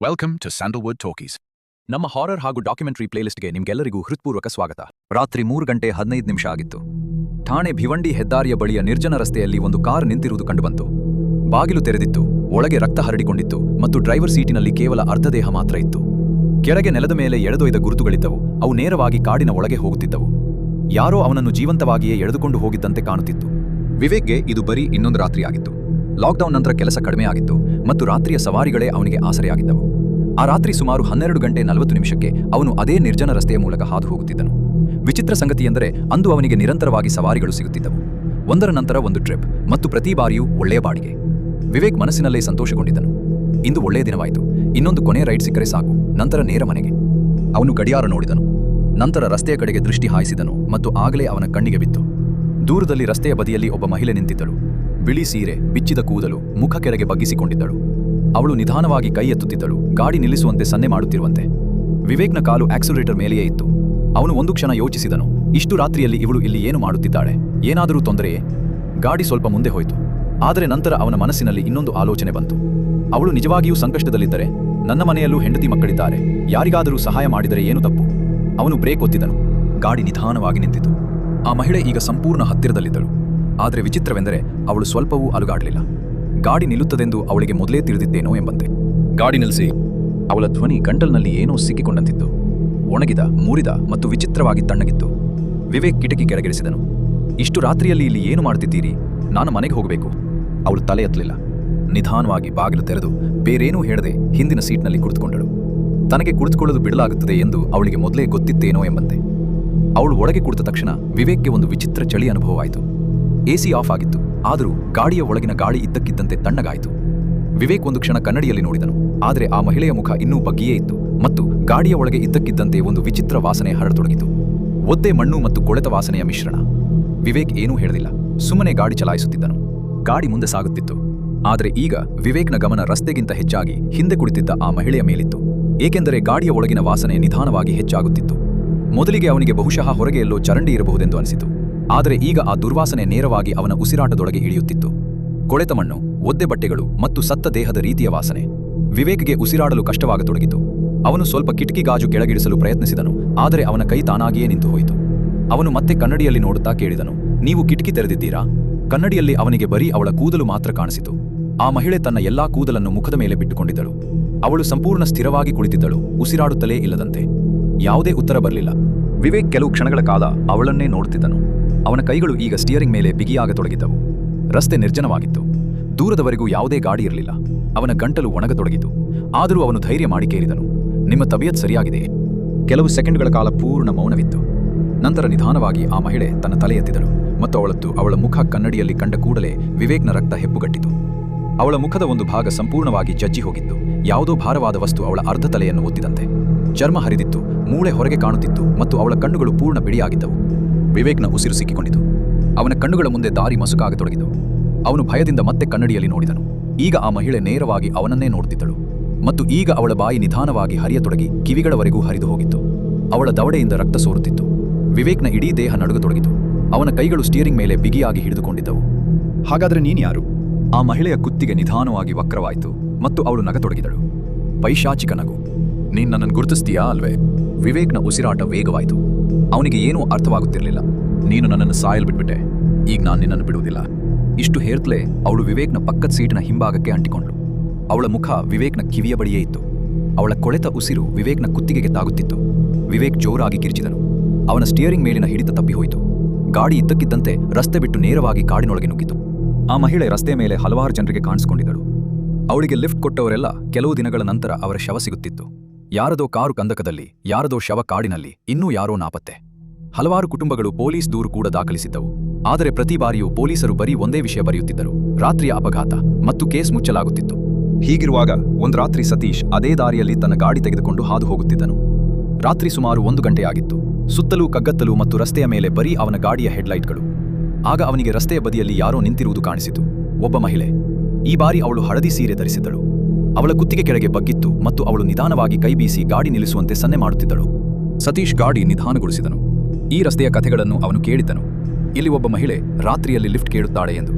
Welcome to Sandalwood Talkies. ನಮ್ಮ horror ಹಾಗೂ documentary ಪ್ಲೇಲಿಸ್ಟ್ಗೆ ನಿಮ್ಗೆಲ್ಲರಿಗೂ ಹೃತ್ಪೂರ್ವಕ ಸ್ವಾಗತ. ರಾತ್ರಿ 3:15 ಆಗಿತ್ತು. ಠಾಣೆ ಭಿವಂಡಿ ಹೆದ್ದಾರಿಯ ಬಳಿಯ ನಿರ್ಜನ ರಸ್ತೆಯಲ್ಲಿ ಒಂದು ಕಾರ್ ನಿಂತಿರುವುದು ಕಂಡುಬಂತು. ಬಾಗಿಲು ತೆರೆದಿತ್ತು, ಒಳಗೆ ರಕ್ತ ಹರಡಿಕೊಂಡಿತ್ತು ಮತ್ತು ಡ್ರೈವರ್ ಸೀಟಿನಲ್ಲಿ ಕೇವಲ ಅರ್ಧ ದೇಹ ಮಾತ್ರ ಇತ್ತು. ಕೆಳಗೆ ನೆಲದ ಮೇಲೆ ಎಳೆದೊಯ್ದ ಗುರುತುಗಳಿದ್ದವು. ಅವು ನೇರವಾಗಿ ಕಾಡಿನ ಒಳಗೆ ಹೋಗುತ್ತಿದ್ದವು. ಯಾರೋ ಅವನನ್ನು ಜೀವಂತವಾಗಿಯೇ ಎಳೆದುಕೊಂಡು ಹೋಗಿದ್ದಂತೆ ಕಾಣುತ್ತಿತ್ತು. ವಿವೇಕ್ಗೆ ಇದು ಬರೀ ಇನ್ನೊಂದು ರಾತ್ರಿಯಾಗಿತ್ತು. ಲಾಕ್ಡೌನ್ ನಂತರ ಕೆಲಸ ಕಡಿಮೆ ಆಗಿತ್ತು ಮತ್ತು ರಾತ್ರಿಯ ಸವಾರಿಗಳೇ ಅವನಿಗೆ ಆಸರೆಯಾಗಿದ್ದವು. ಆ ರಾತ್ರಿ ಸುಮಾರು 12:40 ಅವನು ಅದೇ ನಿರ್ಜನ ರಸ್ತೆಯ ಮೂಲಕ ಹಾದು ಹೋಗುತ್ತಿದ್ದನು. ವಿಚಿತ್ರ ಸಂಗತಿಯೆಂದರೆ ಅಂದು ಅವನಿಗೆ ನಿರಂತರವಾಗಿ ಸವಾರಿಗಳು ಸಿಗುತ್ತಿದ್ದವು. ಒಂದರ ನಂತರ ಒಂದು ಟ್ರಿಪ್ ಮತ್ತು ಪ್ರತಿ ಬಾರಿಯೂ ಒಳ್ಳೆಯ ಬಾಡಿಗೆ. ವಿವೇಕ್ ಮನಸ್ಸಿನಲ್ಲೇ ಸಂತೋಷಗೊಂಡಿದ್ದನು. ಇಂದು ಒಳ್ಳೆಯ ದಿನವಾಯಿತು. ಇನ್ನೊಂದು ಕೊನೆ ರೈಡ್ ಸಿಕ್ಕರೆ ಸಾಕು, ನಂತರ ನೇರ ಮನೆಗೆ. ಅವನು ಗಡಿಯಾರ ನೋಡಿದನು. ನಂತರ ರಸ್ತೆಯ ಕಡೆಗೆ ದೃಷ್ಟಿ ಹಾಯಿಸಿದನು ಮತ್ತು ಆಗಲೇ ಅವನ ಕಣ್ಣಿಗೆ ಬಿತ್ತು. ದೂರದಲ್ಲಿ ರಸ್ತೆಯ ಬದಿಯಲ್ಲಿ ಒಬ್ಬ ಮಹಿಳೆ ನಿಂತಿದ್ದಳು. ಬಿಳಿ ಸೀರೆ, ಬಿಚ್ಚಿದ ಕೂದಲು, ಮುಖ ಕೆಳಗೆ ಬಗ್ಗಿಸಿಕೊಂಡಿದ್ದಳು. ಅವಳು ನಿಧಾನವಾಗಿ ಕೈ ಎತ್ತುತ್ತಿದ್ದಳು, ಗಾಡಿ ನಿಲ್ಲಿಸುವಂತೆ ಸನ್ನೆ ಮಾಡುತ್ತಿರುವಂತೆ. ವಿವೇಕ್ನ ಕಾಲು ಆಕ್ಸಲರೇಟರ್ ಮೇಲೆಯೇ ಇತ್ತು. ಅವನು ಒಂದು ಕ್ಷಣ ಯೋಚಿಸಿದನು, ಇಷ್ಟು ರಾತ್ರಿಯಲ್ಲಿ ಇವಳು ಇಲ್ಲಿ ಏನು ಮಾಡುತ್ತಿದ್ದಾಳೆ? ಏನಾದರೂ ತೊಂದರೆಯೇ? ಗಾಡಿ ಸ್ವಲ್ಪ ಮುಂದೆ ಹೋಯಿತು. ಆದರೆ ನಂತರ ಅವನ ಮನಸ್ಸಿನಲ್ಲಿ ಇನ್ನೊಂದು ಆಲೋಚನೆ ಬಂತು. ಅವಳು ನಿಜವಾಗಿಯೂ ಸಂಕಷ್ಟದಲ್ಲಿದ್ದರೆ? ನನ್ನ ಮನೆಯಲ್ಲೂ ಹೆಂಡತಿ ಮಕ್ಕಳಿದ್ದಾರೆ, ಯಾರಿಗಾದರೂ ಸಹಾಯ ಮಾಡಿದರೆ ಏನು ತಪ್ಪು? ಅವನು ಬ್ರೇಕ್ ಒತ್ತಿದನು. ಗಾಡಿ ನಿಧಾನವಾಗಿ ನಿಂತಿತು. ಆ ಮಹಿಳೆ ಈಗ ಸಂಪೂರ್ಣ ಹತ್ತಿರದಲ್ಲಿದ್ದಳು. ಆದರೆ ವಿಚಿತ್ರವೆಂದರೆ ಅವಳು ಸ್ವಲ್ಪವೂ ಅಲುಗಾಡಲಿಲ್ಲ. ಗಾಡಿ ನಿಲ್ಲುತ್ತದೆಂದು ಅವಳಿಗೆ ಮೊದಲೇ ತಿಳಿದಿದ್ದೇನೋ ಎಂಬಂತೆ. ಗಾಡಿ ನಿಲ್ಲಿಸಿ. ಅವಳ ಧ್ವನಿ ಗಂಟಲಿನಲ್ಲಿ ಏನೋ ಸಿಕ್ಕಿಕೊಂಡಂತಿತ್ತು. ಒಣಗಿದ, ಮುರಿದ ಮತ್ತು ವಿಚಿತ್ರವಾಗಿ ತಣ್ಣಗಿತ್ತು. ವಿವೇಕ್ ಕಿಟಕಿ ಕೆಳಗಿಳಿಸಿದನು. ಇಷ್ಟು ರಾತ್ರಿಯಲ್ಲಿ ಇಲ್ಲಿ ಏನು ಮಾಡ್ತಿದ್ದೀರಿ? ನಾನು ಮನೆಗೆ ಹೋಗಬೇಕು. ಅವಳು ತಲೆ ಎತ್ತಲಿಲ್ಲ. ನಿಧಾನವಾಗಿ ಬಾಗಿಲು ತೆರೆದು ಬೇರೇನೂ ಹೇಳದೆ ಹಿಂದಿನ ಸೀಟ್ನಲ್ಲಿ ಕುಳಿತುಕೊಂಡಳು. ತನಗೆ ಕುಳಿತುಕೊಳ್ಳಲು ಬಿಡಲಾಗುತ್ತದೆ ಎಂದು ಅವಳಿಗೆ ಮೊದಲೇ ಗೊತ್ತಿತ್ತೇನೋ ಎಂಬಂತೆ. ಅವಳು ಒಳಗೆ ಕುಳಿತ ತಕ್ಷಣ ವಿವೇಕ್ಗೆ ಒಂದು ವಿಚಿತ್ರ ಚಳಿ ಅನುಭವವಾಯಿತು. ಎಸಿ ಆಫ್ ಆಗಿತ್ತು, ಆದರೂ ಗಾಡಿಯ ಒಳಗಿನ ಗಾಳಿ ಇದ್ದಕ್ಕಿದ್ದಂತೆ ತಣ್ಣಗಾಯಿತು. ವಿವೇಕ್ ಒಂದು ಕ್ಷಣ ಕನ್ನಡಿಯಲ್ಲಿ ನೋಡಿದನು. ಆದರೆ ಆ ಮಹಿಳೆಯ ಮುಖ ಇನ್ನೂ ಬಗ್ಗಿಯೇ ಇತ್ತು ಮತ್ತು ಗಾಡಿಯ ಒಳಗೆ ಇದ್ದಕ್ಕಿದ್ದಂತೆ ಒಂದು ವಿಚಿತ್ರ ವಾಸನೆ ಹರಡತೊಡಗಿತು. ಒದ್ದೆ ಮಣ್ಣು ಮತ್ತು ಕೊಳೆತ ವಾಸನೆಯ ಮಿಶ್ರಣ. ವಿವೇಕ್ ಏನೂ ಹೇಳಲಿಲ್ಲ, ಸುಮ್ಮನೆ ಗಾಡಿ ಚಲಾಯಿಸುತ್ತಿದ್ದನು. ಗಾಡಿ ಮುಂದೆ ಸಾಗುತ್ತಿತ್ತು. ಆದರೆ ಈಗ ವಿವೇಕ್ನ ಗಮನ ರಸ್ತೆಗಿಂತ ಹೆಚ್ಚಾಗಿ ಹಿಂದೆ ಕುಳಿತಿದ್ದ ಆ ಮಹಿಳೆಯ ಮೇಲಿತ್ತು. ಏಕೆಂದರೆ ಗಾಡಿಯ ಒಳಗಿನ ವಾಸನೆ ನಿಧಾನವಾಗಿ ಹೆಚ್ಚಾಗುತ್ತಿತ್ತು. ಮೊದಲಿಗೆ ಅವನಿಗೆ ಬಹುಶಃ ಹೊರಗೆ ಎಲ್ಲೋ ಚರಂಡಿ ಇರಬಹುದೆಂದು ಅನಿಸಿತು. ಆದರೆ ಈಗ ಆ ದುರ್ವಾಸನೆ ನೇರವಾಗಿ ಅವನ ಉಸಿರಾಟದೊಳಗೆ ಇಳಿಯುತ್ತಿತ್ತು. ಕೊಳೆತ ಮಣ್ಣು, ಒದ್ದೆ ಬಟ್ಟೆಗಳು ಮತ್ತು ಸತ್ತ ದೇಹದ ರೀತಿಯ ವಾಸನೆ. ವಿವೇಕ್ಗೆ ಉಸಿರಾಡಲು ಕಷ್ಟವಾಗತೊಡಗಿತು. ಅವನು ಸ್ವಲ್ಪ ಕಿಟಕಿ ಗಾಜು ಕೆಳಗಿಳಿಸಲು ಪ್ರಯತ್ನಿಸಿದನು, ಆದರೆ ಅವನ ಕೈ ತಾನಾಗಿಯೇ ನಿಂತು ಹೋಯಿತು. ಅವನು ಮತ್ತೆ ಕನ್ನಡಿಯಲ್ಲಿ ನೋಡುತ್ತಾ ಕೇಳಿದನು, ನೀವು ಕಿಟಕಿ ತೆರೆದಿದ್ದೀರಾ? ಕನ್ನಡಿಯಲ್ಲಿ ಅವನಿಗೆ ಬರೀ ಅವಳ ಕೂದಲು ಮಾತ್ರ ಕಾಣಿಸಿತು. ಆ ಮಹಿಳೆ ತನ್ನ ಎಲ್ಲಾ ಕೂದಲನ್ನು ಮುಖದ ಮೇಲೆ ಬಿಟ್ಟುಕೊಂಡಿದ್ದಳು. ಅವಳು ಸಂಪೂರ್ಣ ಸ್ಥಿರವಾಗಿ ಕುಳಿತಿದ್ದಳು, ಉಸಿರಾಡುತ್ತಲೇ ಇಲ್ಲದಂತೆ. ಯಾವುದೇ ಉತ್ತರ ಬರಲಿಲ್ಲ. ವಿವೇಕ್ ಕೆಲವು ಕ್ಷಣಗಳ ಕಾಲ ಅವಳನ್ನೇ ನೋಡುತ್ತಿದ್ದನು. ಅವನ ಕೈಗಳು ಈಗ ಸ್ಟಿಯರಿಂಗ್ ಮೇಲೆ ಬಿಗಿಯಾಗತೊಡಗಿದ್ದವು. ರಸ್ತೆ ನಿರ್ಜನವಾಗಿತ್ತು. ದೂರದವರೆಗೂ ಯಾವುದೇ ಗಾಡಿ ಇರಲಿಲ್ಲ. ಅವನ ಗಂಟಲು ಒಣಗತೊಡಗಿತು. ಆದರೂ ಅವನು ಧೈರ್ಯ ಮಾಡಿ ಕೇಳಿದನು, ನಿಮ್ಮ ತಬಿಯತ್ ಸರಿಯಾಗಿದೆಯೇ? ಕೆಲವು ಸೆಕೆಂಡ್ಗಳ ಕಾಲ ಪೂರ್ಣ ಮೌನವಿತ್ತು. ನಂತರ ನಿಧಾನವಾಗಿ ಆ ಮಹಿಳೆ ತನ್ನ ತಲೆ ಎತ್ತಿದಳು ಮತ್ತು ಅವಳ ಮುಖ ಕನ್ನಡಿಯಲ್ಲಿ ಕಂಡ ಕೂಡಲೇ ವಿವೇಕ್ನ ರಕ್ತ ಹೆಪ್ಪುಗಟ್ಟಿತು. ಅವಳ ಮುಖದ ಒಂದು ಭಾಗ ಸಂಪೂರ್ಣವಾಗಿ ಜಜ್ಜಿ ಹೋಗಿತ್ತು. ಯಾವುದೋ ಭಾರವಾದ ವಸ್ತು ಅವಳ ಅರ್ಧ ತಲೆಯನ್ನು ಒತ್ತಿದಂತೆ. ಚರ್ಮ ಹರಿದಿತ್ತು, ಮೂಳೆ ಹೊರಗೆ ಕಾಣುತ್ತಿತ್ತು ಮತ್ತು ಅವಳ ಕಣ್ಣುಗಳು ಪೂರ್ಣ ಬಿಡಿಯಾಗಿದ್ದವು. ವಿವೇಕ್ನ ಉಸಿರು ಸಿಕ್ಕಿಕೊಂಡಿತು. ಅವನ ಕಣ್ಣುಗಳ ಮುಂದೆ ದಾರಿ ಮಸುಕಾಗತೊಡಗಿತು. ಅವನು ಭಯದಿಂದ ಮತ್ತೆ ಕನ್ನಡಿಯಲ್ಲಿ ನೋಡಿದನು. ಈಗ ಆ ಮಹಿಳೆ ನೇರವಾಗಿ ಅವನನ್ನೇ ನೋಡುತ್ತಿದ್ದಳು ಮತ್ತು ಈಗ ಅವಳ ಬಾಯಿ ನಿಧಾನವಾಗಿ ಹರಿಯತೊಡಗಿ ಕಿವಿಗಳವರೆಗೂ ಹರಿದು ಹೋಗಿತ್ತು. ಅವಳ ದವಡೆಯಿಂದ ರಕ್ತ ಸೋರುತ್ತಿತ್ತು. ವಿವೇಕ್ನ ಇಡೀ ದೇಹ ನಡುಗತೊಡಗಿತು. ಅವನ ಕೈಗಳು ಸ್ಟಿಯರಿಂಗ್ ಮೇಲೆ ಬಿಗಿಯಾಗಿ ಹಿಡಿದುಕೊಂಡಿದ್ದವು. ಹಾಗಾದರೆ ನೀನ್ಯಾರು? ಆ ಮಹಿಳೆಯ ಕುತ್ತಿಗೆ ನಿಧಾನವಾಗಿ ವಕ್ರವಾಯಿತು ಮತ್ತು ಅವಳು ನಗತೊಡಗಿದಳು. ಪೈಶಾಚಿಕ ನಗು. ನೀನ್ ನನ್ನನ್ನು ಗುರುತಿಸ್ತೀಯಾ ಅಲ್ವೇ? ವಿವೇಕ್ನ ಉಸಿರಾಟ ವೇಗವಾಯಿತು. ಅವನಿಗೆ ಏನೂ ಅರ್ಥವಾಗುತ್ತಿರಲಿಲ್ಲ. ನೀನು ನನ್ನನ್ನು ಸಾಯಲ್ ಬಿಟ್ಬಿಟ್ಟೆ, ಈಗ ನಾನು ನಿನ್ನನ್ನು ಬಿಡುವುದಿಲ್ಲ. ಇಷ್ಟು ಹೇರ್ತಲೇ ಅವಳು ವಿವೇಕ್ನ ಪಕ್ಕದ ಸೀಟಿನ ಹಿಂಭಾಗಕ್ಕೆ ಅಂಟಿಕೊಂಡ್ಳು. ಅವಳ ಮುಖ ವಿವೇಕ್ನ ಕಿವಿಯ ಬಳಿಯೇ ಇತ್ತು. ಅವಳ ಕೊಳೆತ ಉಸಿರು ವಿವೇಕ್ನ ಕುತ್ತಿಗೆಗೆ ತಾಗುತ್ತಿತ್ತು. ವಿವೇಕ್ ಜೋರಾಗಿ ಕಿರಿಚಿದನು. ಅವನ ಸ್ಟಿಯರಿಂಗ್ ಮೇಲಿನ ಹಿಡಿತ ತಪ್ಪಿಹೋಯಿತು. ಗಾಡಿ ಇದ್ದಕ್ಕಿದ್ದಂತೆ ರಸ್ತೆ ಬಿಟ್ಟು ನೇರವಾಗಿ ಕಾಡಿನೊಳಗೆ ನುಗ್ಗಿತು. ಆ ಮಹಿಳೆ ರಸ್ತೆ ಮೇಲೆ ಹಲವಾರು ಜನರಿಗೆ ಕಾಣಿಸಿಕೊಂಡಿದ್ದಳು. ಅವಳಿಗೆ ಲಿಫ್ಟ್ ಕೊಟ್ಟವರೆಲ್ಲ ಕೆಲವು ದಿನಗಳ ನಂತರ ಅವರ ಶವ ಸಿಗುತ್ತಿತ್ತು. ಯಾರದೋ ಕಾರು ಕಂದಕದಲ್ಲಿ, ಯಾರದೋ ಶವ ಕಾಡಿನಲ್ಲಿ, ಇನ್ನೂ ಯಾರೋ ನಾಪತ್ತೆ. ಹಲವಾರು ಕುಟುಂಬಗಳು ಪೊಲೀಸ್ ದೂರು ಕೂಡ ದಾಖಲಿಸಿದ್ದವು. ಆದರೆ ಪ್ರತಿ ಬಾರಿಯೂ ಪೊಲೀಸರು ಬರೀ ಒಂದೇ ವಿಷಯ ಬರೆಯುತ್ತಿದ್ದರು, ರಾತ್ರಿಯ ಅಪಘಾತ, ಮತ್ತು ಕೇಸ್ ಮುಚ್ಚಲಾಗುತ್ತಿತ್ತು. ಹೀಗಿರುವಾಗ ಒಂದು ರಾತ್ರಿ ಸತೀಶ್ ಅದೇ ದಾರಿಯಲ್ಲಿ ತನ್ನ ಗಾಡಿ ತೆಗೆದುಕೊಂಡು ಹಾದು ಹೋಗುತ್ತಿದ್ದನು. ರಾತ್ರಿ ಸುಮಾರು 1 ಗಂಟೆಯಾಗಿತ್ತು. ಸುತ್ತಲೂ ಕಗ್ಗತ್ತಲು ಮತ್ತು ರಸ್ತೆಯ ಮೇಲೆ ಬರೀ ಅವನ ಗಾಡಿಯ ಹೆಡ್ಲೈಟ್ಗಳು. ಆಗ ಅವನಿಗೆ ರಸ್ತೆಯ ಬದಿಯಲ್ಲಿ ಯಾರೋ ನಿಂತಿರುವುದು ಕಾಣಿಸಿತು. ಒಬ್ಬ ಮಹಿಳೆ. ಈ ಬಾರಿ ಅವಳು ಹಳದಿ ಸೀರೆ ಧರಿಸಿದ್ದಳು. ಅವಳ ಕುತ್ತಿಗೆ ಕೆಳಗೆ ಬಗ್ಗಿತ್ತು ಮತ್ತು ಅವಳು ನಿಧಾನವಾಗಿ ಕೈ ಬೀಸಿ ಗಾಡಿ ನಿಲ್ಲಿಸುವಂತೆ ಸನ್ನೆ ಮಾಡುತ್ತಿದ್ದಳು. ಸತೀಶ್ ಗಾಡಿ ನಿಧಾನಗೊಳಿಸಿದನು. ಈ ರಸ್ತೆಯ ಕಥೆಗಳನ್ನು ಅವನು ಕೇಳಿದ್ದನು. ಇಲ್ಲಿ ಒಬ್ಬ ಮಹಿಳೆ ರಾತ್ರಿಯಲ್ಲಿ ಲಿಫ್ಟ್ ಕೇಳುತ್ತಾಳೆ ಎಂದು.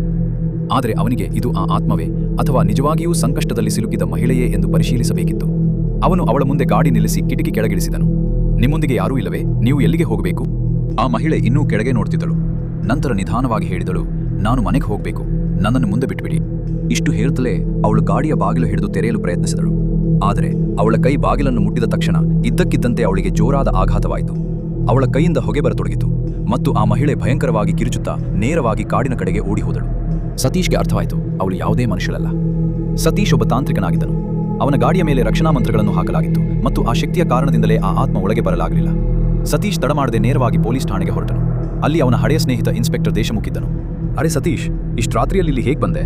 ಆದರೆ ಅವನಿಗೆ ಇದು ಆ ಆತ್ಮವೇ ಅಥವಾ ನಿಜವಾಗಿಯೂ ಸಂಕಷ್ಟದಲ್ಲಿ ಸಿಲುಕಿದ ಮಹಿಳೆಯೇ ಎಂದು ಪರಿಶೀಲಿಸಬೇಕಿತ್ತು. ಅವನು ಅವಳ ಮುಂದೆ ಗಾಡಿ ನಿಲ್ಲಿಸಿ ಕಿಟಕಿ ಕೆಳಗಿಳಿಸಿದನು. ನಿಮ್ಮೊಂದಿಗೆ ಯಾರೂ ಇಲ್ಲವೇ? ನೀವು ಎಲ್ಲಿಗೆ ಹೋಗಬೇಕು? ಆ ಮಹಿಳೆ ಇನ್ನೂ ಕೆಳಗೆ ನೋಡ್ತಿದ್ದಳು. ನಂತರ ನಿಧಾನವಾಗಿ ಹೇಳಿದಳು, ನಾನು ಮನೆಗೆ ಹೋಗಬೇಕು, ನನ್ನನ್ನು ಮುಂದೆ ಬಿಟ್ಬಿಡಿ. ಇಷ್ಟು ಹೇಳ್ತಲೇ ಅವಳು ಗಾಡಿಯ ಬಾಗಿಲು ಹಿಡಿದು ತೆರೆಯಲು ಪ್ರಯತ್ನಿಸಿದಳು. ಆದರೆ ಅವಳ ಕೈ ಬಾಗಿಲನ್ನು ಮುಟ್ಟಿದ ತಕ್ಷಣ ಇದ್ದಕ್ಕಿದ್ದಂತೆ ಅವಳಿಗೆ ಜೋರಾದ ಆಘಾತವಾಯಿತು. ಅವಳ ಕೈಯಿಂದ ಹೊಗೆ ಬರತೊಡಗಿತು ಮತ್ತು ಆ ಮಹಿಳೆ ಭಯಂಕರವಾಗಿ ಕಿರುಚುತ್ತಾ ನೇರವಾಗಿ ಕಾಡಿನ ಕಡೆಗೆ ಓಡಿ ಹೋದಳು. ಸತೀಶ್ಗೆ ಅರ್ಥವಾಯಿತು, ಅವಳು ಯಾವುದೇ ಮನುಷ್ಯಳಲ್ಲ. ಸತೀಶ್ ಒಬ್ಬ ತಾಂತ್ರಿಕನಾಗಿದ್ದನು. ಅವನ ಗಾಡಿಯ ಮೇಲೆ ರಕ್ಷಣಾ ಮಂತ್ರಗಳನ್ನು ಹಾಕಲಾಗಿತ್ತು ಮತ್ತು ಆ ಶಕ್ತಿಯ ಕಾರಣದಿಂದಲೇ ಆ ಆತ್ಮ ಒಳಗೆ ಬರಲಾಗಲಿಲ್ಲ. ಸತೀಶ್ ತಡಮಾಡದೆ ನೇರವಾಗಿ ಪೊಲೀಸ್ ಠಾಣೆಗೆ ಹೊರಟನು. ಅಲ್ಲಿ ಅವನ ಹಳೆಯ ಸ್ನೇಹಿತ ಇನ್ಸ್ಪೆಕ್ಟರ್ ದೇಶಮುಖ್ ಇದ್ದನು. ಅರೆ ಸತೀಶ್, ಇಷ್ಟು ರಾತ್ರಿಯಲ್ಲಿ ಇಲ್ಲಿ ಹೇಗೆ ಬಂದೆ?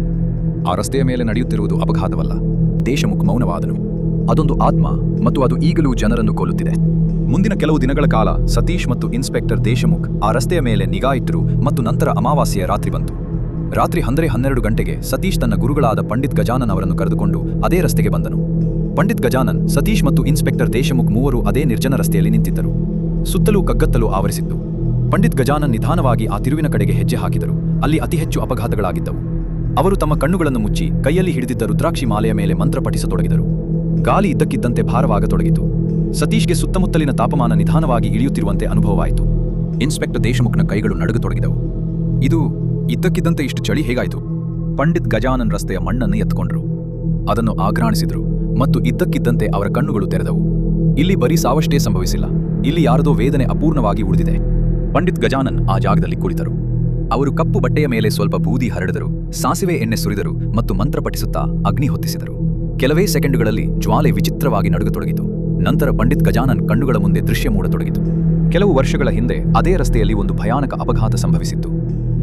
ಆ ರಸ್ತೆಯ ಮೇಲೆ ನಡೆಯುತ್ತಿರುವುದು ಅಪಘಾತವಲ್ಲ. ದೇಶಮುಖ್ ಮೌನವಾದನು. ಅದೊಂದು ಆತ್ಮ ಮತ್ತು ಅದು ಈಗಲೂ ಜನರನ್ನು ಕೊಲ್ಲುತ್ತಿದೆ. ಮುಂದಿನ ಕೆಲವು ದಿನಗಳ ಕಾಲ ಸತೀಶ್ ಮತ್ತು ಇನ್ಸ್ಪೆಕ್ಟರ್ ದೇಶಮುಖ್ ಆ ರಸ್ತೆಯ ಮೇಲೆ ನಿಗಾ ಇಟ್ಟರು ಮತ್ತು ನಂತರ ಅಮಾವಾಸ್ಯೆಯ ರಾತ್ರಿ ಬಂತು. ರಾತ್ರಿ 12 ಗಂಟೆಗೆ ಸತೀಶ್ ತನ್ನ ಗುರುಗಳಾದ ಪಂಡಿತ್ ಗಜಾನನ್ ಅವರನ್ನು ಕರೆದುಕೊಂಡು ಅದೇ ರಸ್ತೆಗೆ ಬಂದನು. ಪಂಡಿತ್ ಗಜಾನನ್, ಸತೀಶ್ ಮತ್ತು ಇನ್ಸ್ಪೆಕ್ಟರ್ ದೇಶಮುಖ್ ಮೂವರು ಅದೇ ನಿರ್ಜನ ರಸ್ತೆಯಲ್ಲಿ ನಿಂತಿದ್ದರು. ಸುತ್ತಲೂ ಕಗ್ಗತ್ತಲು ಆವರಿಸಿತ್ತು. ಪಂಡಿತ್ ಗಜಾನನ್ ನಿಧಾನವಾಗಿ ಆ ತಿರುವಿನ ಕಡೆಗೆ ಹೆಜ್ಜೆ ಹಾಕಿದರು. ಅಲ್ಲಿ ಅತಿ ಹೆಚ್ಚು ಅಪಘಾತಗಳಾಗಿದ್ದವು. ಅವರು ತಮ್ಮ ಕಣ್ಣುಗಳನ್ನು ಮುಚ್ಚಿ ಕೈಯಲ್ಲಿ ಹಿಡಿದಿದ್ದ ರುದ್ರಾಕ್ಷಿ ಮಾಲೆಯ ಮೇಲೆ ಮಂತ್ರ ಪಠಿಸತೊಡಗಿದರು. ಗಾಳಿ ಇದ್ದಕ್ಕಿದ್ದಂತೆ ಭಾರವಾಗತೊಡಗಿತು. ಸತೀಶ್ಗೆ ಸುತ್ತಮುತ್ತಲಿನ ತಾಪಮಾನ ನಿಧಾನವಾಗಿ ಇಳಿಯುತ್ತಿರುವಂತೆ ಅನುಭವವಾಯಿತು. ಇನ್ಸ್ಪೆಕ್ಟರ್ ದೇಶಮುಖ್ನ ಕೈಗಳು ನಡುಗತೊಡಗಿದವು. ಇದು ಇದ್ದಕ್ಕಿದ್ದಂತೆ ಇಷ್ಟು ಚಳಿ ಹೇಗಾಯಿತು? ಪಂಡಿತ್ ಗಜಾನನ್ ರಸ್ತೆಯ ಮಣ್ಣನ್ನು ಎತ್ತುಕೊಂಡರು. ಅದನ್ನು ಆಘ್ರಾಣಿಸಿದರು ಮತ್ತು ಇದ್ದಕ್ಕಿದ್ದಂತೆ ಅವರ ಕಣ್ಣುಗಳು ತೆರೆದವು. ಇಲ್ಲಿ ಬರೀ ಸಾವಷ್ಟೇ ಸಂಭವಿಸಿಲ್ಲ, ಇಲ್ಲಿ ಯಾರದೋ ವೇದನೆ ಅಪೂರ್ಣವಾಗಿ ಉಳಿದಿದೆ. ಪಂಡಿತ್ ಗಜಾನನ್ ಆ ಜಾಗದಲ್ಲಿ ಕುಳಿತರು. ಅವರು ಕಪ್ಪು ಬಟ್ಟೆಯ ಮೇಲೆ ಸ್ವಲ್ಪ ಬೂದಿ ಹರಡಿದರು, ಸಾಸಿವೆ ಎಣ್ಣೆ ಸುರಿದರು ಮತ್ತು ಮಂತ್ರ ಪಠಿಸುತ್ತಾ ಅಗ್ನಿ ಹೊತ್ತಿಸಿದರು. ಕೆಲವೇ ಸೆಕೆಂಡುಗಳಲ್ಲಿ ಜ್ವಾಲೆ ವಿಚಿತ್ರವಾಗಿ ನಡುಗತೊಡಗಿತು. ನಂತರ ಪಂಡಿತ್ ಗಜಾನನ್ ಕಣ್ಣುಗಳ ಮುಂದೆ ದೃಶ್ಯ ಮೂಡತೊಡಗಿತು. ಕೆಲವು ವರ್ಷಗಳ ಹಿಂದೆ ಅದೇ ರಸ್ತೆಯಲ್ಲಿ ಒಂದು ಭಯಾನಕ ಅಪಘಾತ ಸಂಭವಿಸಿತ್ತು.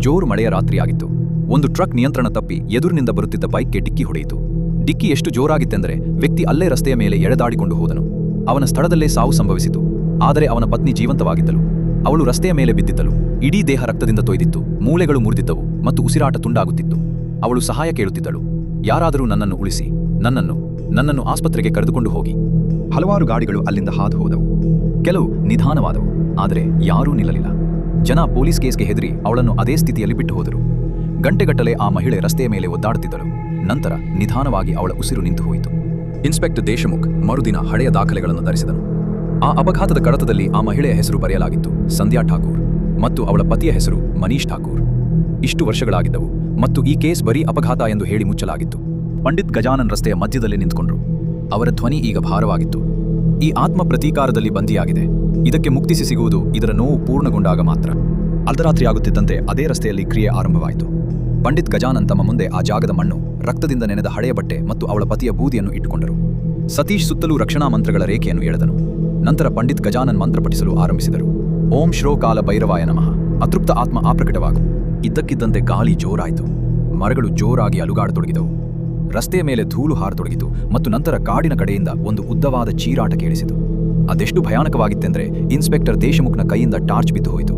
ಜೋರು ಮಳೆಯ ರಾತ್ರಿಯಾಗಿತ್ತು. ಒಂದು ಟ್ರಕ್ ನಿಯಂತ್ರಣ ತಪ್ಪಿ ಎದುರಿನಿಂದ ಬರುತ್ತಿದ್ದ ಬೈಕ್ಗೆ ಡಿಕ್ಕಿ ಹೊಡೆಯಿತು. ಡಿಕ್ಕಿ ಎಷ್ಟು ಜೋರಾಗಿತ್ತೆಂದರೆ ವ್ಯಕ್ತಿ ಅಲ್ಲೇ ರಸ್ತೆಯ ಮೇಲೆ ಎಳೆದಾಡಿಕೊಂಡು ಹೋದನು. ಅವನ ಸ್ಥಳದಲ್ಲೇ ಸಾವು ಸಂಭವಿಸಿತು. ಆದರೆ ಅವನ ಪತ್ನಿ ಜೀವಂತವಾಗಿದ್ದಳು. ಅವಳು ರಸ್ತೆಯ ಮೇಲೆ ಬಿದ್ದಿದ್ದಳು. ಇಡೀ ದೇಹ ರಕ್ತದಿಂದ ತೊಯ್ದಿತ್ತು, ಮೂಳೆಗಳು ಮುರಿದಿದ್ದವು ಮತ್ತು ಉಸಿರಾಟ ತುಂಡಾಗುತ್ತಿತ್ತು. ಅವಳು ಸಹಾಯ ಕೇಳುತ್ತಿದ್ದಳು. ಯಾರಾದರೂ ನನ್ನನ್ನು ಉಳಿಸಿ, ನನ್ನನ್ನು ಆಸ್ಪತ್ರೆಗೆ ಕರೆದುಕೊಂಡು ಹೋಗಿ. ಹಲವಾರು ಗಾಡಿಗಳು ಅಲ್ಲಿಂದ ಹಾದು ಹೋದವು. ಕೆಲವು ನಿಧಾನವಾದವು, ಆದರೆ ಯಾರೂ ನಿಲ್ಲಲಿಲ್ಲ. ಜನ ಪೊಲೀಸ್ ಕೇಸ್ಗೆ ಹೆದರಿ ಅವಳನ್ನು ಅದೇ ಸ್ಥಿತಿಯಲ್ಲಿ ಬಿಟ್ಟು ಹೋದರು. ಗಂಟೆಗಟ್ಟಲೆ ಆ ಮಹಿಳೆ ರಸ್ತೆಯ ಮೇಲೆ ಒದ್ದಾಡುತ್ತಿದ್ದಳು. ನಂತರ ನಿಧಾನವಾಗಿ ಅವಳ ಉಸಿರು ನಿಂತು ಹೋಯಿತು. ಇನ್ಸ್ಪೆಕ್ಟರ್ ದೇಶಮುಖ್ ಮರುದಿನ ಹಳೆಯ ದಾಖಲೆಗಳನ್ನು ಧರಿಸಿದನು. ಆ ಅಪಘಾತದ ಕಡತದಲ್ಲಿ ಆ ಮಹಿಳೆಯ ಹೆಸರು ಬರೆಯಲಾಗಿತ್ತು, ಸಂಧ್ಯಾ ಠಾಕೂರ್, ಮತ್ತು ಅವಳ ಪತಿಯ ಹೆಸರು ಮನೀಶ್ ಠಾಕೂರ್. ಇಷ್ಟು ವರ್ಷಗಳಾಗಿದ್ದವು ಮತ್ತು ಈ ಕೇಸ್ ಬರೀ ಅಪಘಾತ ಎಂದು ಹೇಳಿ ಮುಚ್ಚಲಾಗಿತ್ತು. ಪಂಡಿತ್ ಗಜಾನನ್ ರಸ್ತೆಯ ಮಧ್ಯದಲ್ಲೇ ನಿಂತುಕೊಂಡ್ರು. ಅವರ ಧ್ವನಿ ಈಗ ಭಾರವಾಗಿತ್ತು. ಈ ಆತ್ಮ ಪ್ರತೀಕಾರದಲ್ಲಿ ಬಂದಿಯಾಗಿದೆ. ಇದಕ್ಕೆ ಮುಕ್ತಿಸಿ ಸಿಗುವುದು ಇದರ ನೋವು ಪೂರ್ಣಗೊಂಡಾಗ ಮಾತ್ರ. ಅರ್ಧರಾತ್ರಿ ಆಗುತ್ತಿದ್ದಂತೆ ಅದೇ ರಸ್ತೆಯಲ್ಲಿ ಕ್ರಿಯೆ ಆರಂಭವಾಯಿತು. ಪಂಡಿತ್ ಗಜಾನನ್ ತಮ್ಮ ಮುಂದೆ ಆ ಜಾಗದ ಮಣ್ಣು, ರಕ್ತದಿಂದ ನೆನೆದ ಹಳೆಯ ಬಟ್ಟೆ ಮತ್ತು ಅವಳ ಪತಿಯ ಬೂದಿಯನ್ನು ಇಟ್ಟುಕೊಂಡರು. ಸತೀಶ್ ಸುತ್ತಲೂ ರಕ್ಷಣಾ ಮಂತ್ರಗಳ ರೇಖೆಯನ್ನು ಎಳೆದನು. ನಂತರ ಪಂಡಿತ್ ಗಜಾನನ್ ಮಂತ್ರ ಪಠಿಸಲು ಆರಂಭಿಸಿದರು. ಓಂ ಶ್ರೋ ಕಾಲ ಭೈರವಾಯ ನಮಃ. ಅತೃಪ್ತ ಆತ್ಮ ಅಪ್ರಕಟವಾಗು. ಇದ್ದಕ್ಕಿದ್ದಂತೆ ಗಾಳಿ ಜೋರಾಯಿತು. ಮರಗಳು ಜೋರಾಗಿ ಅಲುಗಾಡತೊಡಗಿದವು. ರಸ್ತೆಯ ಮೇಲೆ ಧೂಳು ಹಾರತೊಡಗಿತು ಮತ್ತು ನಂತರ ಕಾಡಿನ ಕಡೆಯಿಂದ ಒಂದು ಉದ್ದವಾದ ಚೀರಾಟ ಕೇಳಿಸಿತು. ಅದೆಷ್ಟು ಭಯಾನಕವಾಗಿತ್ತೆಂದರೆ ಇನ್ಸ್ಪೆಕ್ಟರ್ ದೇಶಮುಖ್ನ ಕೈಯಿಂದ ಟಾರ್ಚ್ ಬಿದ್ದು ಹೋಯಿತು.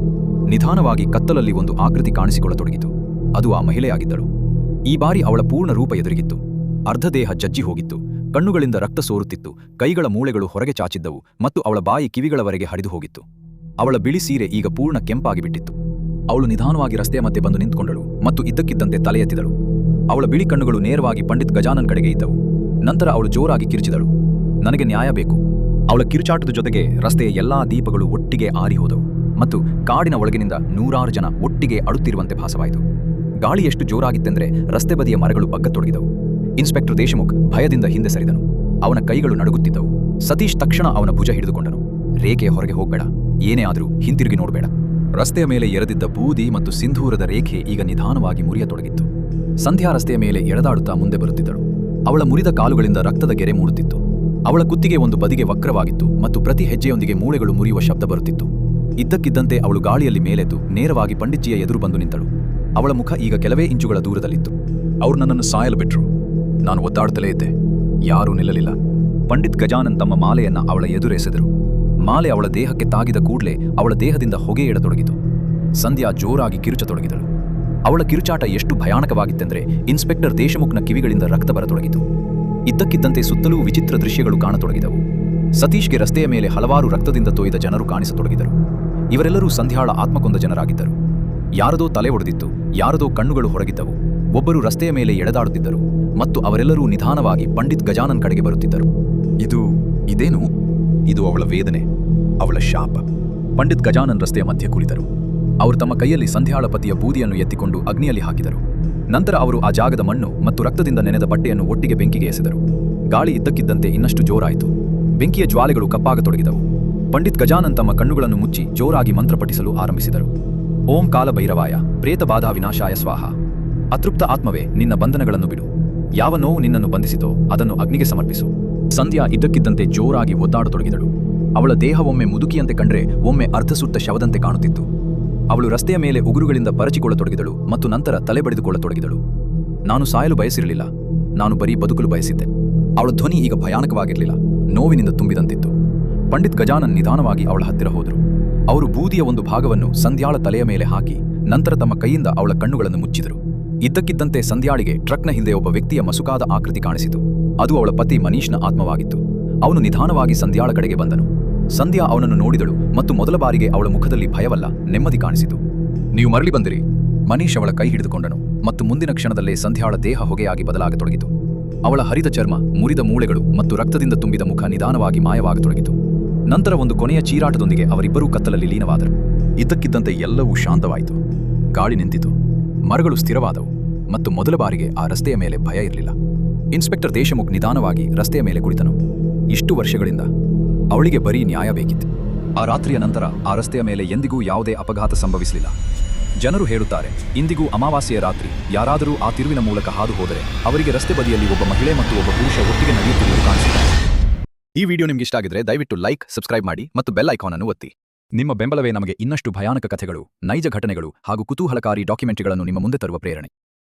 ನಿಧಾನವಾಗಿ ಕತ್ತಲಲ್ಲಿ ಒಂದು ಆಕೃತಿ ಕಾಣಿಸಿಕೊಳ್ಳತೊಡಗಿತು. ಅದು ಆ ಮಹಿಳೆಯಾಗಿದ್ದಳು. ಈ ಬಾರಿ ಅವಳ ಪೂರ್ಣ ರೂಪ ಎದುರಿಗಿತ್ತು. ಅರ್ಧ ದೇಹ ಜಜ್ಜಿ ಹೋಗಿತ್ತು. ಕಣ್ಣುಗಳಿಂದ ರಕ್ತ ಸೋರುತ್ತಿತ್ತು. ಕೈಗಳ ಮೂಳೆಗಳು ಹೊರಗೆ ಚಾಚಿದ್ದವು ಮತ್ತು ಅವಳ ಬಾಯಿ ಕಿವಿಗಳವರೆಗೆ ಹರಿದು ಹೋಗಿತ್ತು. ಅವಳ ಬಿಳಿ ಸೀರೆ ಈಗ ಪೂರ್ಣ ಕೆಂಪಾಗಿ ಬಿಟ್ಟಿತ್ತು. ಅವಳು ನಿಧಾನವಾಗಿ ರಸ್ತೆಯ ಮಧ್ಯೆ ಬಂದು ನಿಂತುಕೊಂಡಳು ಮತ್ತು ಇದ್ದಕ್ಕಿದ್ದಂತೆ ತಲೆ ಎತ್ತಿದಳು. ಅವಳ ಬಿಳಿ ಕಣ್ಣುಗಳು ನೇರವಾಗಿ ಪಂಡಿತ್ ಗಜಾನನ್ ಕಡೆಗೆ ಇದ್ದವು. ನಂತರ ಅವಳು ಜೋರಾಗಿ ಕಿರುಚಿದಳು, ನನಗೆ ನ್ಯಾಯ ಬೇಕು. ಅವಳ ಕಿರುಚಾಟದ ಜೊತೆಗೆ ರಸ್ತೆಯ ಎಲ್ಲಾ ದೀಪಗಳು ಒಟ್ಟಿಗೆ ಆರಿ ಹೋದವು ಮತ್ತು ಕಾಡಿನ ಒಳಗಿನಿಂದ ನೂರಾರು ಜನ ಒಟ್ಟಿಗೆ ಅಳುತ್ತಿರುವಂತೆ ಭಾಸವಾಯಿತು. ಗಾಳಿ ಎಷ್ಟು ಜೋರಾಗಿತ್ತೆಂದರೆ ರಸ್ತೆ ಬದಿಯ ಮರಗಳು ಬಗ್ಗತೊಡಗಿದವು. ಇನ್ಸ್ಪೆಕ್ಟರ್ ದೇಶಮುಖ್ ಭಯದಿಂದ ಹಿಂದೆ ಸರಿದನು. ಅವನ ಕೈಗಳು ನಡುಗುತ್ತಿದ್ದವು. ಸತೀಶ್ ತಕ್ಷಣ ಅವನ ಭುಜ ಹಿಡಿದುಕೊಂಡನು. ರೇಖೆಯ ಹೊರಗೆ ಹೋಗಬೇಡ, ಏನೇ ಆದರೂ ಹಿಂತಿರುಗಿ ನೋಡಬೇಡ. ರಸ್ತೆಯ ಮೇಲೆ ಎರೆದಿದ್ದ ಬೂದಿ ಮತ್ತು ಸಿಂಧೂರದ ರೇಖೆ ಈಗ ನಿಧಾನವಾಗಿ ಮುರಿಯತೊಡಗಿತ್ತು. ಸಂಧ್ಯಾ ರಸ್ತೆಯ ಮೇಲೆ ಎಳೆದಾಡುತ್ತಾ ಮುಂದೆ ಬರುತ್ತಿದ್ದಳು. ಅವಳ ಮುರಿದ ಕಾಲುಗಳಿಂದ ರಕ್ತದ ಗೆರೆ ಮೂಡುತ್ತಿತ್ತು. ಅವಳ ಕುತ್ತಿಗೆ ಒಂದು ಬದಿಗೆ ವಕ್ರವಾಗಿತ್ತು ಮತ್ತು ಪ್ರತಿ ಹೆಜ್ಜೆಯೊಂದಿಗೆ ಮೂಳೆಗಳು ಮುರಿಯುವ ಶಬ್ದ ಬರುತ್ತಿತ್ತು. ಇದ್ದಕ್ಕಿದ್ದಂತೆ ಅವಳು ಗಾಳಿಯಲ್ಲಿ ಮೇಲೆದ್ದು ನೇರವಾಗಿ ಪಂಡಿತ್ಜಿಯ ಎದುರು ಬಂದು ನಿಂತಳು. ಅವಳ ಮುಖ ಈಗ ಕೆಲವೇ ಇಂಚುಗಳ ದೂರದಲ್ಲಿತ್ತು. ಅವರು ನನ್ನನ್ನು ಸಾಯಲು ಬಿಟ್ರು. ನಾನು ಒದ್ದಾಡುತ್ತಲೇ ಇದ್ದೆ. ಯಾರೂ ನಿಲ್ಲಲಿಲ್ಲ. ಪಂಡಿತ್ ಗಜಾನನ್ ತಮ್ಮ ಮಾಲೆಯನ್ನ ಅವಳ ಎದುರೆಸೆದರು. ಮಾಲೆ ಅವಳ ದೇಹಕ್ಕೆ ತಾಗಿದ ಕೂಡಲೇ ಅವಳ ದೇಹದಿಂದ ಹೊಗೆ ಏಳತೊಡಗಿತು. ಸಂಧ್ಯಾ ಜೋರಾಗಿ ಕಿರುಚತೊಡಗಿದಳು. ಅವಳ ಕಿರುಚಾಟ ಎಷ್ಟು ಭಯಾನಕವಾಗಿತ್ತೆಂದರೆ ಇನ್ಸ್ಪೆಕ್ಟರ್ ದೇಶಮುಖ್ನ ಕಿವಿಗಳಿಂದ ರಕ್ತ ಬರತೊಡಗಿತು. ಇದ್ದಕ್ಕಿದ್ದಂತೆ ಸುತ್ತಲೂ ವಿಚಿತ್ರ ದೃಶ್ಯಗಳು ಕಾಣತೊಡಗಿದವು. ಸತೀಶ್ಗೆ ರಸ್ತೆಯ ಮೇಲೆ ಹಲವಾರು ರಕ್ತದಿಂದ ತೊಯ್ದ ಜನರು ಕಾಣಿಸತೊಡಗಿದರು. ಇವರೆಲ್ಲರೂ ಸಂಧ್ಯಾಳ ಆತ್ಮಕೊಂದ ಜನರಾಗಿದ್ದರು. ಯಾರದೋ ತಲೆ ಒಡೆದಿತ್ತು, ಯಾರದೋ ಕಣ್ಣುಗಳು ಹೊರಗಿದ್ದವು. ಒಬ್ಬರು ರಸ್ತೆಯ ಮೇಲೆ ಎಳೆದಾಡುತ್ತಿದ್ದರು ಮತ್ತು ಅವರೆಲ್ಲರೂ ನಿಧಾನವಾಗಿ ಪಂಡಿತ್ ಗಜಾನನ್ ಕಡೆಗೆ ಬರುತ್ತಿದ್ದರು. ಇದೇನು? ಇದು ಅವಳ ವೇದನೆ, ಅವಳ ಶಾಪ. ಪಂಡಿತ್ ಗಜಾನನ್ ರಸ್ತೆಯ ಮಧ್ಯೆ ಕುಳಿತರು. ಅವರು ತಮ್ಮ ಕೈಯಲ್ಲಿ ಸಂಧ್ಯಾಳ ಪತಿಯ ಬೂದಿಯನ್ನು ಎತ್ತಿಕೊಂಡು ಅಗ್ನಿಯಲ್ಲಿ ಹಾಕಿದರು. ನಂತರ ಅವರು ಆ ಜಾಗದ ಮಣ್ಣು ಮತ್ತು ರಕ್ತದಿಂದ ನೆನೆದ ಬಟ್ಟೆಯನ್ನು ಒಟ್ಟಿಗೆ ಬೆಂಕಿಗೆ ಎಸೆದರು. ಗಾಳಿ ಇದ್ದಕ್ಕಿದ್ದಂತೆ ಇನ್ನಷ್ಟು ಜೋರಾಯಿತು. ಬೆಂಕಿಯ ಜ್ವಾಲೆಗಳು ಕಪ್ಪಾಗತೊಡಗಿದವು. ಪಂಡಿತ್ ಗಜಾನನ್ ತಮ್ಮ ಕಣ್ಣುಗಳನ್ನು ಮುಚ್ಚಿ ಜೋರಾಗಿ ಮಂತ್ರ ಪಠಿಸಲು ಆರಂಭಿಸಿದರು. ಓಂ ಕಾಲಭೈರವಾಯ ಪ್ರೇತಬಾಧಾ ವಿನಾಶಾಯ ಸ್ವಾಹ. ಅತೃಪ್ತ ಆತ್ಮವೇ, ನಿನ್ನ ಬಂಧನಗಳನ್ನು ಬಿಡು. ಯಾವ ನೋವು ನಿನ್ನನ್ನು ಬಂಧಿಸಿತೋ ಅದನ್ನು ಅಗ್ನಿಗೆ ಸಮರ್ಪಿಸು. ಸಂಧ್ಯಾ ಇದ್ದಕ್ಕಿದ್ದಂತೆ ಜೋರಾಗಿ ಒದ್ದಾಡತೊಡಗಿದಳು. ಅವಳ ದೇಹ ಒಮ್ಮೆ ಮುದುಕಿಯಂತೆ ಕಂಡ್ರೆ ಒಮ್ಮೆ ಅರ್ಧಸುತ್ತ ಶವದಂತೆ ಕಾಣುತ್ತಿತ್ತು. ಅವಳು ರಸ್ತೆಯ ಮೇಲೆ ಉಗುರುಗಳಿಂದ ಪರಚಿಕೊಳ್ಳತೊಡಗಿದಳು ಮತ್ತು ನಂತರ ತಲೆ ಬಡಿದುಕೊಳ್ಳತೊಡಗಿದಳು. ನಾನು ಸಾಯಲು ಬಯಸಿರಲಿಲ್ಲ, ನಾನು ಬರೀ ಬದುಕಲು ಬಯಸಿದ್ದೆ. ಅವಳ ಧ್ವನಿ ಈಗ ಭಯಾನಕವಾಗಿರಲಿಲ್ಲ, ನೋವಿನಿಂದ ತುಂಬಿದಂತಿತ್ತು. ಪಂಡಿತ್ ಗಜಾನನ್ ನಿಧಾನವಾಗಿ ಅವಳ ಹತ್ತಿರ ಹೋದರು. ಅವರು ಬೂದಿಯ ಒಂದು ಭಾಗವನ್ನು ಸಂಧ್ಯಾಳ ತಲೆಯ ಮೇಲೆ ಹಾಕಿ ನಂತರ ತಮ್ಮ ಕೈಯಿಂದ ಅವಳ ಕಣ್ಣುಗಳನ್ನು ಮುಚ್ಚಿದರು. ಇದ್ದಕ್ಕಿದ್ದಂತೆ ಸಂಧ್ಯಾಳಿಗೆ ಟ್ರಕ್ನ ಹಿಂದೆ ಒಬ್ಬ ವ್ಯಕ್ತಿಯ ಮಸುಕಾದ ಆಕೃತಿ ಕಾಣಿಸಿತು. ಅದು ಅವಳ ಪತಿ ಮನೀಶ್ನ ಆತ್ಮವಾಗಿತ್ತು. ಅವನು ನಿಧಾನವಾಗಿ ಸಂಧ್ಯಾಳ ಕಡೆಗೆ ಬಂದನು. ಸಂಧ್ಯಾ ಅವನನ್ನು ನೋಡಿದಳು ಮತ್ತು ಮೊದಲ ಬಾರಿಗೆ ಅವಳ ಮುಖದಲ್ಲಿ ಭಯವಲ್ಲ, ನೆಮ್ಮದಿ ಕಾಣಿಸಿತು. ನೀವು ಮರಳಿ ಬಂದಿರಿ. ಮನೀಶ್ ಅವಳ ಕೈ ಹಿಡಿದುಕೊಂಡನು ಮತ್ತು ಮುಂದಿನ ಕ್ಷಣದಲ್ಲೇ ಸಂಧ್ಯಾಳ ದೇಹ ಹೊಗೆಯಾಗಿ ಬದಲಾಗತೊಡಗಿತು. ಅವಳ ಹರಿದ ಚರ್ಮ, ಮುರಿದ ಮೂಳೆಗಳು ಮತ್ತು ರಕ್ತದಿಂದ ತುಂಬಿದ ಮುಖ ನಿಧಾನವಾಗಿ ಮಾಯವಾಗತೊಡಗಿತು. ನಂತರ ಒಂದು ಕೊನೆಯ ಚೀರಾಟದೊಂದಿಗೆ ಅವರಿಬ್ಬರೂ ಕತ್ತಲಲ್ಲಿ ಲೀನವಾದರು. ಇದ್ದಕ್ಕಿದ್ದಂತೆ ಎಲ್ಲವೂ ಶಾಂತವಾಯಿತು. ಗಾಳಿ ನಿಂತಿತು, ಮರಗಳು ಸ್ಥಿರವಾದವು ಮತ್ತು ಮೊದಲ ಬಾರಿಗೆ ಆ ರಸ್ತೆಯ ಮೇಲೆ ಭಯ ಇರಲಿಲ್ಲ. ಇನ್ಸ್ಪೆಕ್ಟರ್ ದೇಶಮುಖ್ ನಿಧಾನವಾಗಿ ರಸ್ತೆಯ ಮೇಲೆ ಕುಳಿತನು. ಇಷ್ಟು ವರ್ಷಗಳಿಂದ ಅವಳಿಗೆ ಬರೀ ನ್ಯಾಯ ಬೇಕಿತ್ತು. ಆ ರಾತ್ರಿಯ ನಂತರ ಆ ರಸ್ತೆಯ ಮೇಲೆ ಎಂದಿಗೂ ಯಾವುದೇ ಅಪಘಾತ ಸಂಭವಿಸಲಿಲ್ಲ. ಜನರು ಹೇಳುತ್ತಾರೆ, ಇಂದಿಗೂ ಅಮಾವಾಸ್ಯೆಯ ರಾತ್ರಿ ಯಾರಾದರೂ ಆ ತಿರುವಿನ ಮೂಲಕ ಹಾದು ಹೋದರೆ ಅವರಿಗೆ ರಸ್ತೆ ಬದಿಯಲ್ಲಿ ಒಬ್ಬ ಮಹಿಳೆ ಮತ್ತು ಒಬ್ಬ ಪುರುಷ ಒಟ್ಟಿಗೆ ನಡೆಯುತ್ತಿರುವುದು ಕಾಣಿಸುತ್ತಾರೆ. ಈ ವಿಡಿಯೋ ನಿಮ್ಗೆ ಇಷ್ಟ ಆಗಿದ್ರೆ ದಯವಿಟ್ಟು ಲೈಕ್, ಸಬ್ಸ್ಕ್ರೈಬ್ ಮಾಡಿ ಮತ್ತು ಬೆಲ್ ಐಕಾನ್ ಅನ್ನು ಒತ್ತಿ. ನಿಮ್ಮ ಬೆಂಬಲವೇ ನಮಗೆ ಇನ್ನಷ್ಟು ಭಯಾನಕ ಕಥೆಗಳು, ನೈಜ ಘಟನೆಗಳು ಹಾಗೂ ಕುತೂಹಲಕಾರಿ ಡಾಕ್ಯುಮೆಂಟರಿಗಳನ್ನು ನಿಮ್ಮ ಮುಂದೆ ತರುವ ಪ್ರೇರಣೆ.